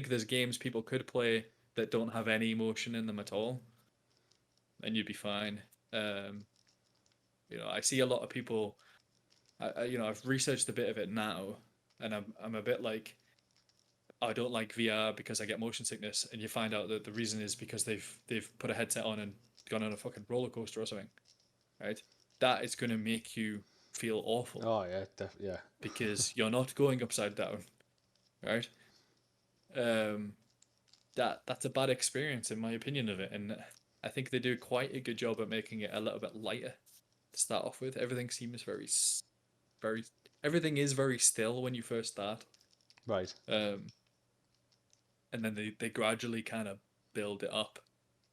there's games people could play that don't have any emotion in them at all, and you'd be fine. Um, I see a lot of people. I've researched a bit of it now, and I'm a bit like, I don't like VR because I get motion sickness, and you find out that the reason is because they've put a headset on and gone on a fucking roller coaster or something, right? That is going to make you feel awful oh yeah, yeah, because you're not going upside down, right? Um, that's a bad experience in my opinion of it, and I think they do quite a good job at making it a little bit lighter to start off with. Everything seems very everything is very still when you first start. Right. And then they gradually kind of build it up,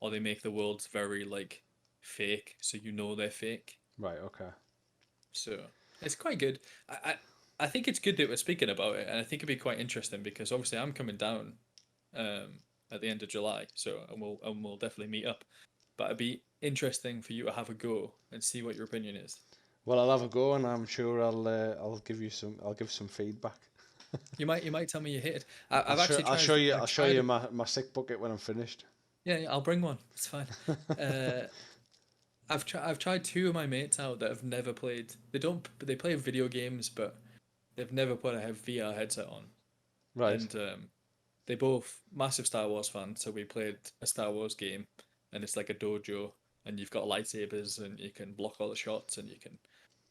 or they make the worlds very like fake, so you know they're fake. Right. Okay. So it's quite good. I think it's good that we're speaking about it, and I think it'd be quite interesting because obviously I'm coming down at the end of July, so and we'll definitely meet up. But it'd be interesting for you to have a go and see what your opinion is. Well, I'll have a go, and I'm sure I'll give some feedback. You might tell me you hate it. I've Show, actually tried. I'll I've show tried you it. my sick bucket when I'm finished. Yeah, I'll bring one. It's fine. Uh, I've tried two of my mates out that have never played. They play video games, but they've never put a VR headset on. Right. And they both massive Star Wars fans. So we played a Star Wars game, and it's like a dojo, and you've got lightsabers, and you can block all the shots, and you can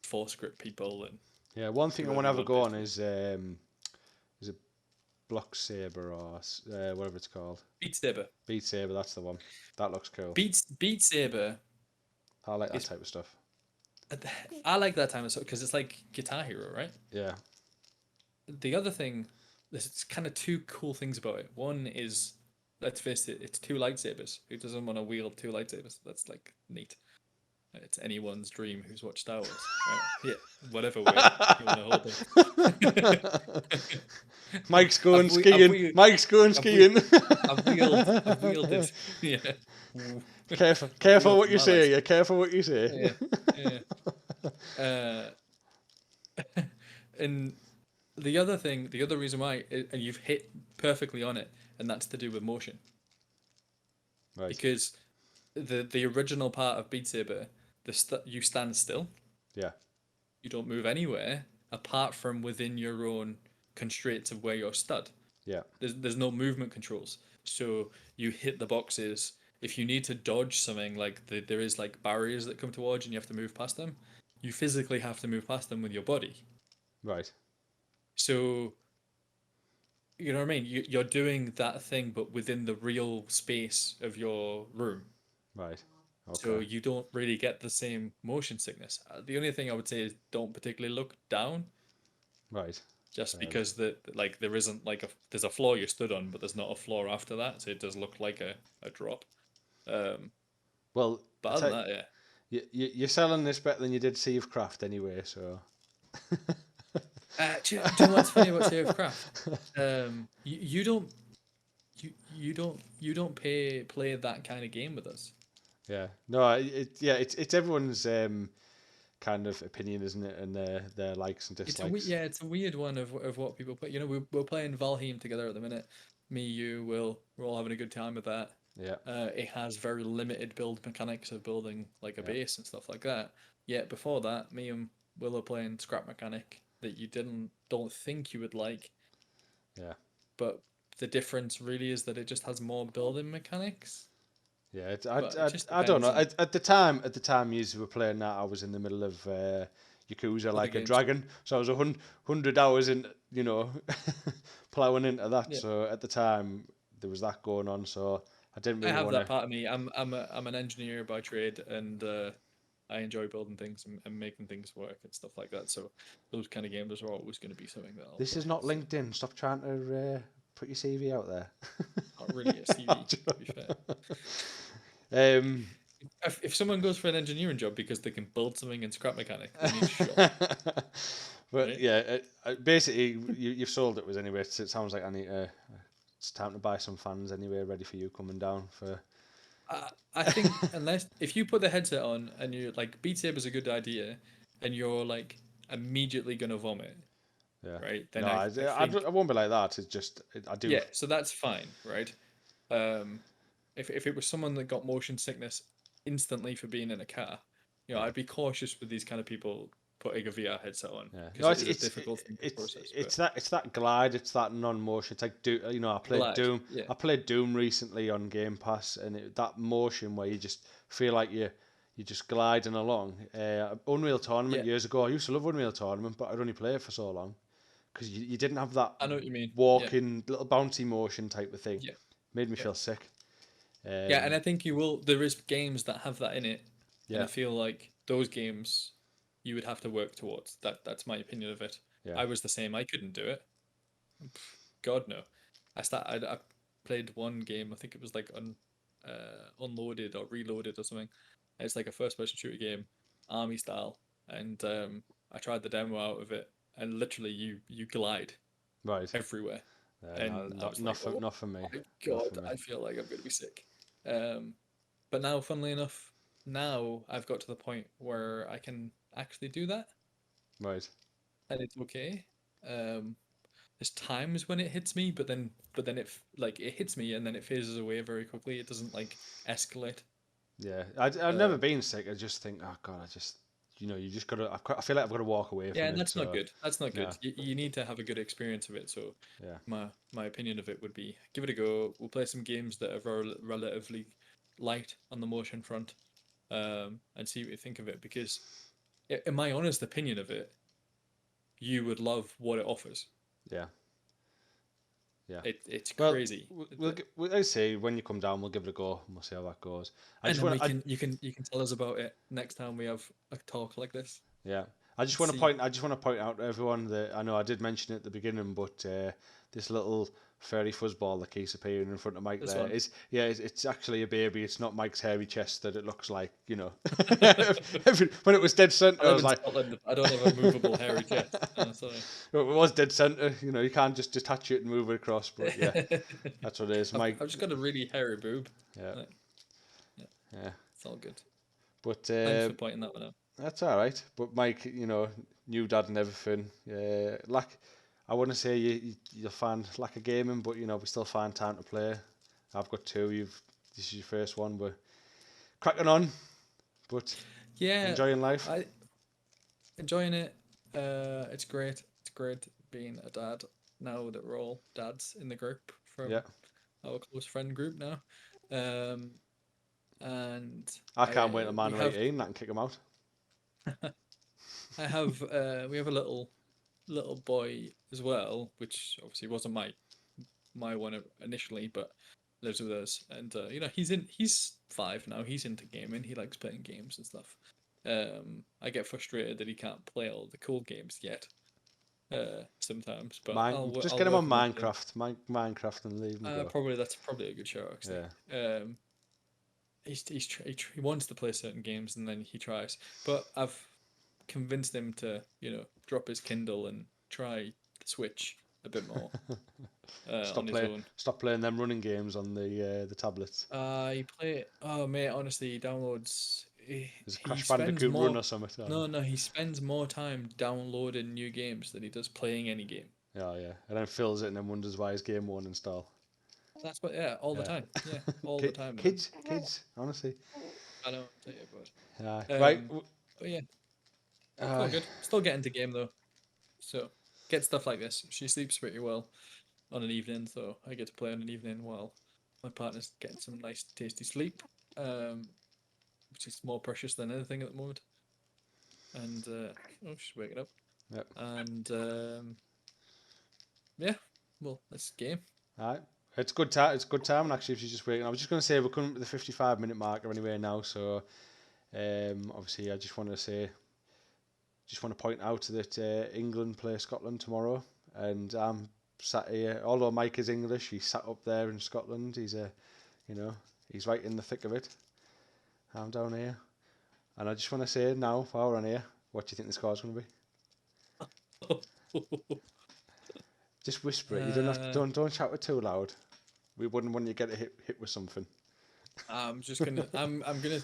force grip people, and Yeah. One thing do I want whatever to you have a want, go on basically. is a block saber or whatever it's called. Beat Saber. Beat saber. That's the one. That looks cool. Beat Saber I like that is. type of stuff. I like that time of because it's like Guitar Hero, right? Yeah. The other thing, there's kind of two cool things about it. One is, let's face it, it's two lightsabers. Who doesn't want to wield two lightsabers? That's like neat. It's anyone's dream who's watched Star Wars, right? Yeah, whatever way you want to hold it. Mike's going I've skiing. Mike's going skiing. I've wielded. Yeah. Careful what you My say. Yeah, careful what you Yeah, say. yeah. And the other reason why, and you've hit perfectly on it, and that's to do with motion. Right. Because the original part of Beat Saber, you stand still. Yeah. You don't move anywhere apart from within your own constraints of where you're stood. Yeah. There's no movement controls. So you hit the boxes. If you need to dodge something, like there is like barriers that come towards you and you have to move past them, you physically have to move past them with your body. Right. So, you know what I mean? You're doing that thing, but within the real space of your room. Right. Okay. So you don't really get the same motion sickness. The only thing I would say is don't particularly look down, Right. just because there isn't there's a floor you stood on, but there's not a floor after that, so it does look like a drop. Well, But other than that, yeah. you're selling this better than you did Sea of Craft anyway. So. Do you know what's funny about Sea of Craft? You don't play that kind of game with us. Yeah. No. It's everyone's kind of opinion, isn't it? And their likes and dislikes. It's a weird one of what people play. You know, we're playing Valheim together at the minute. Me, you, Will, we're all having a good time with that. Yeah. It has very limited build mechanics of building like a base and stuff like that. Yet before that, me and Will are playing Scrap Mechanic that you don't think you would like. Yeah. But the difference really is that it just has more building mechanics. Yeah, I don't know. At the time you were playing that, I was in the middle of Yakuza like a dragon, so I was 100 hours in, ploughing into that. Yeah. So at the time there was that going on, so I didn't really I have want to. that part of me. I'm an engineer by trade, and I enjoy building things and making things work and stuff like that. So those kind of games are always going to be something that I'll This play, is not so. LinkedIn. Stop trying to put your CV out there. Not really a CV, to be fair. If someone goes for an engineering job because they can build something in Scrap Mechanic, they need shot. But right? yeah, basically you've sold it anyway. It sounds like I need it's time to buy some fans anyway, ready for you coming down for. I think if you put the headset on and you're like, Beat Saber's a good idea, and you're like immediately gonna vomit. Yeah. Right. Then No, I won't be like that. It's just I do. Yeah. So that's fine, right? If it was someone that got motion sickness instantly for being in a car, I'd be cautious with these kind of people putting a VR headset on. Yeah. No, it's a difficult thing to process. It's that glide. It's that non-motion. It's like I played glide, Doom. yeah. I played Doom recently on Game Pass, and that motion where you just feel like you're just gliding along. Unreal Tournament years ago. I used to love Unreal Tournament, but I'd only play it for so long because you didn't have that. I know what you mean. Walking little bouncy motion type of thing. Yeah. Made me feel sick. And I think you will. There is games that have that in it, Yeah. and I feel like those games you would have to work towards. That's my opinion of it. Yeah. I was the same. I couldn't do it. God no. I played one game. I think it was like Unloaded or Reloaded or something. It's like a first-person shooter game, army style, and I tried the demo out of it, and literally you glide Right. everywhere, No, and I was like, oh not for me. my Not for God, me. I feel like I'm gonna be sick. But now, funnily enough, now I've got to the point where I can actually do that, Right. and it's okay. Um, there's times when it hits me, but then like it hits me and then it phases away very quickly. It doesn't like escalate. Yeah. I've never Um, been sick. I just think, oh God, I just, you just gotta. I feel like I've got to walk away yeah, from and it. that's not So good. That's not no. good. You need to have a good experience of it. So Yeah. my opinion of it would be give it a go. We'll play some games that are relatively light on the motion front, and see what you think of it. Because in my honest opinion of it, you would love what it offers. Yeah. Yeah. It's Well, crazy. I say when you come down, we'll give it a go and we'll see how that goes. I And just then want. we can you can tell us about it next time we have a talk like this. Yeah. I just Let's want to see. point. I just want to point out to everyone that I know I did mention it at the beginning, but this little furry fuzzball that keeps appearing in front of Mike This there one. is it's actually a baby. It's not Mike's hairy chest that it looks like. When it was dead center, I I live was in like, Scotland. I don't have a movable hairy chest. Oh, sorry. it was dead center. You can't just detach it and move it across. But yeah, that's what it is. Mike. I've just got a really hairy boob. Yeah, Like, yeah, yeah. it's all good. But Thanks for pointing that one out. that's all right. But Mike, new dad and everything. I wouldn't say you'll find lack of gaming, but we still find time to play. I've got two. This is your first one. We're cracking on, but Yeah, enjoying life. I enjoying it. It's great. It's great being a dad now that we're all dads in the group Yeah, from our close friend group now. Um, and I can't wait till we man are have 18. I can kick them out. we have a little boy as well, which obviously wasn't my one initially, but lives with us, and he's 5 now. He's into gaming. He likes playing games and stuff. I get frustrated that he can't play all the cool games yet. Sometimes, but Just I'll get him work on him up to him. Minecraft, and leave him go. That's probably a good show actually. Yeah, He wants to play certain games and then he tries, but I've convinced him to drop his Kindle and try the Switch a bit more on his own. Stop playing them running games on the tablets. He play. Oh mate, honestly, he downloads. There's a He Crash spends Bandicoot run more. or something. No, he spends more time downloading new games than he does playing any game. Yeah. And then fills it and then wonders why his game won't install. That's what. Yeah, all the Yeah. time. Yeah, all the time. Kids, honestly. I know. I'll tell you about. Right. But yeah, all good. Still getting to game though. So get stuff like this. She sleeps pretty well on an evening, so I get to play on an evening while my partner's getting some nice, tasty sleep, which is more precious than anything at the moment. And she's waking up. Yep. And yeah, well, that's game. Alright. It's good time. It's good time. Actually, if she's just waiting, I was just going to say we're coming to the 55-minute marker anyway now. So, obviously, I just want to point out that England play Scotland tomorrow, and I'm sat here. Although Mike is English, he's sat up there in Scotland. He's he's right in the thick of it. I'm down here, and I just want to say now, while we're on here, what do you think the score's going to be? Just whisper it. You don't have to, don't shout it too loud. We wouldn't want you to get hit with something. I'm just gonna. I'm gonna.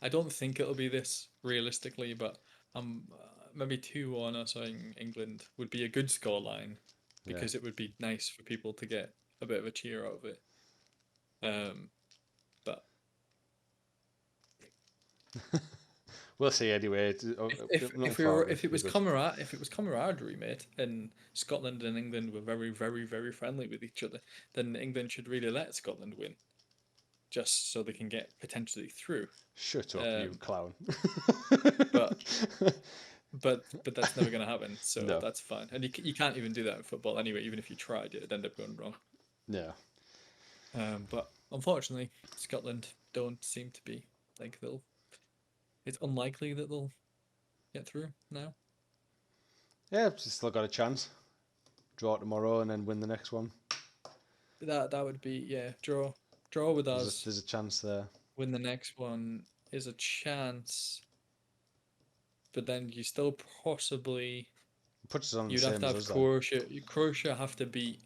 I don't think it'll be this realistically, but maybe 2-1 or something. England would be a good scoreline because it would be nice for people to get a bit of a cheer out of it. But we'll see anyway. If it was camaraderie, mate, and Scotland and England were very, very, very friendly with each other, then England should really let Scotland win, just so they can get potentially through. Shut up, you clown. But that's never going to happen, so No. that's fine. And you can't even do that in football anyway. Even if you tried, it'd end up going wrong. Yeah. But unfortunately, Scotland don't seem to be like they'll. It's unlikely that they'll get through now. Yeah, still got a chance. Draw tomorrow and then win the next one. That would be draw with us. There's a chance there. Win the next one is a chance, but then you still possibly Puts us on the you'd have same to as have us then. Croatia. Croatia have to beat.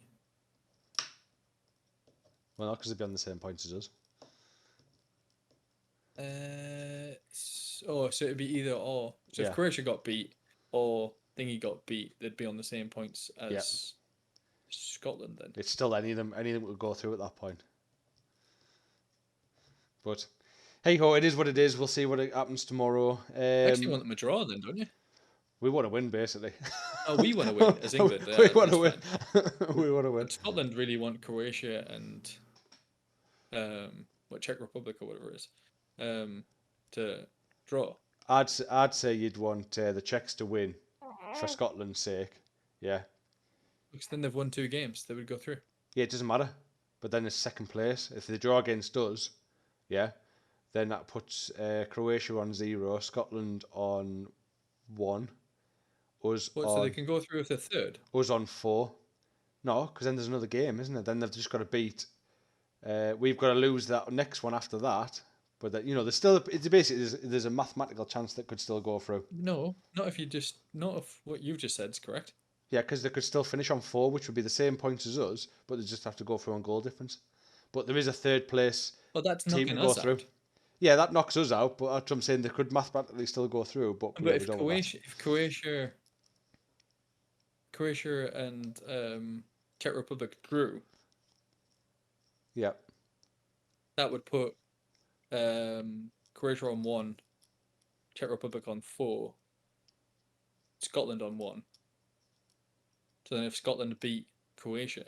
Well, not because they'd be on the same points as us. So it'd be either or. So Yeah. if Croatia got beat or Thingy got beat, they'd be on the same points as Scotland then. It's still any of them would go through at that point. But hey ho, it is what it is. We'll see what happens tomorrow. Actually, want them to draw then, don't you? We want to win, basically. Oh, we want to win as England. We want to win. We want to win. But Scotland really want Croatia and Czech Republic or whatever it is to draw. I'd say you'd want the Czechs to win for Scotland's sake. Yeah. Because then they've won 2 games, they would go through. Yeah, it doesn't matter. But then it's second place. If they draw against us, yeah, then that puts Croatia on 0, Scotland on 1, us So they can go through if they're third? Us on 4. No, because then there's another game, isn't it? Then they've just got to beat. We've got to lose that next one after that. But that, there's still there's a mathematical chance that could still go through. No, not if what you've just said is correct. Yeah, because they could still finish on 4, which would be the same points as us, but they just have to go through on goal difference. But there is a third place that's team to knocking go us through. out. Yeah, that knocks us out, but that's what I'm saying. They could mathematically still go through. But if Croatia and Czech Republic drew, yeah, that would put Croatia on 1, Czech Republic on 4, Scotland on 1. So then if Scotland beat Croatia,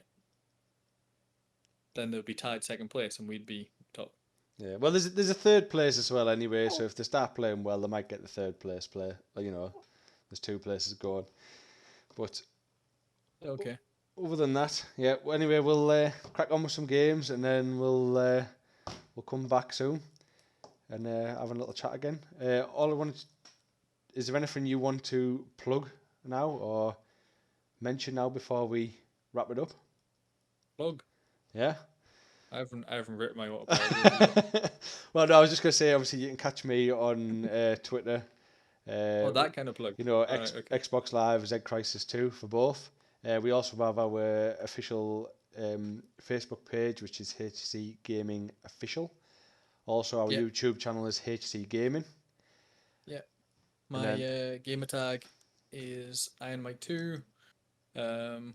then they'll be tied second place and we'd be top. yeah. Well, there's a third place as well anyway. So if they start playing well, they might get the third place play. There's 2 places going. But okay. Other than that, yeah. Anyway, we'll crack on with some games and then we'll come back soon and have a little chat again. All I wanted. Is there anything you want to plug now or mention now before we wrap it up? Plug. Yeah. I haven't written my autobiography. Well, no, I was just gonna say. Obviously, you can catch me on Twitter. That kind of plug. Xbox Live, Z Crisis 2 for both. We also have our official Facebook page, which is HC Gaming Official. Also, our YouTube channel is HC Gaming. Yeah. My gamer tag is IronMike2.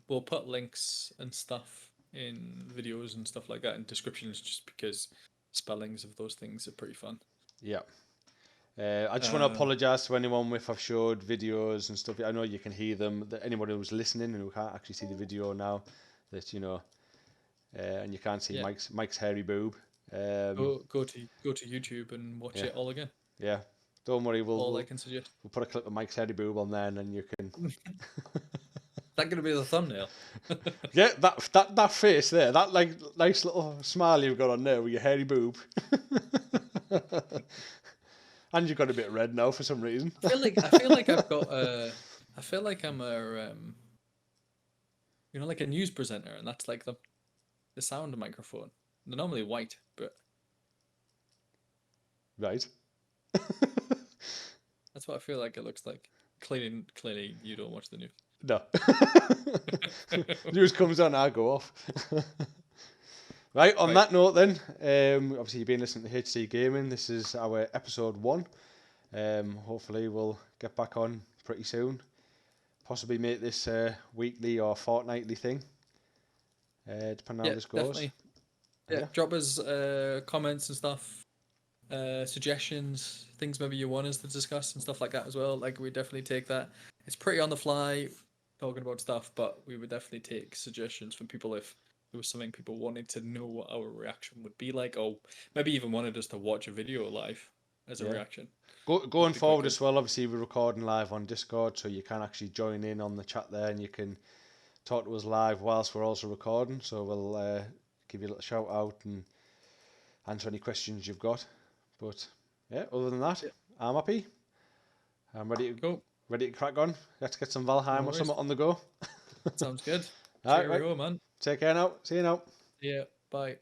We'll put links and stuff in videos and stuff like that in descriptions just because spellings of those things are pretty fun. Yeah. I just want to apologise to anyone if I've showed videos and stuff. I know you can hear them. Anyone who's listening and who can't actually see the video now, that and you can't see Mike's hairy boob. Go to YouTube and watch it all again. Yeah, don't worry. I can suggest. We'll put a clip of Mike's hairy boob on there, and then you can. That gonna be the thumbnail. Yeah, that face there, that nice little smile you've got on there with your hairy boob. And you've got a bit red now for some reason. I feel like I've got I feel like I'm a like a news presenter, and that's like the sound microphone. They're normally white, but right. That's what I feel like it looks like. Clearly you don't watch the news. No. News comes on, I go off. Right, on that note then, obviously you've been listening to HC Gaming. This is our episode 1. Hopefully we'll get back on pretty soon. Possibly make this a weekly or fortnightly thing. Depending on how this goes. Definitely. Yeah, drop us comments and stuff. Suggestions, things maybe you want us to discuss and stuff like that as well. Like, we definitely take that. It's pretty on the fly talking about stuff, but we would definitely take suggestions from people if there was something people wanted to know what our reaction would be like, or maybe even wanted us to watch a video live as a reaction. Going forward as well, obviously we're recording live on Discord, so you can actually join in on the chat there and you can talk to us live whilst we're also recording. So we'll give you a little shout out and answer any questions you've got. But yeah, other than that, I'm happy. I'm ready to ready to crack on. Let's get some Valheim or worries. something on the go. Sounds good. All right, Cheerio, man. Take care now. See you now. Yeah. Bye.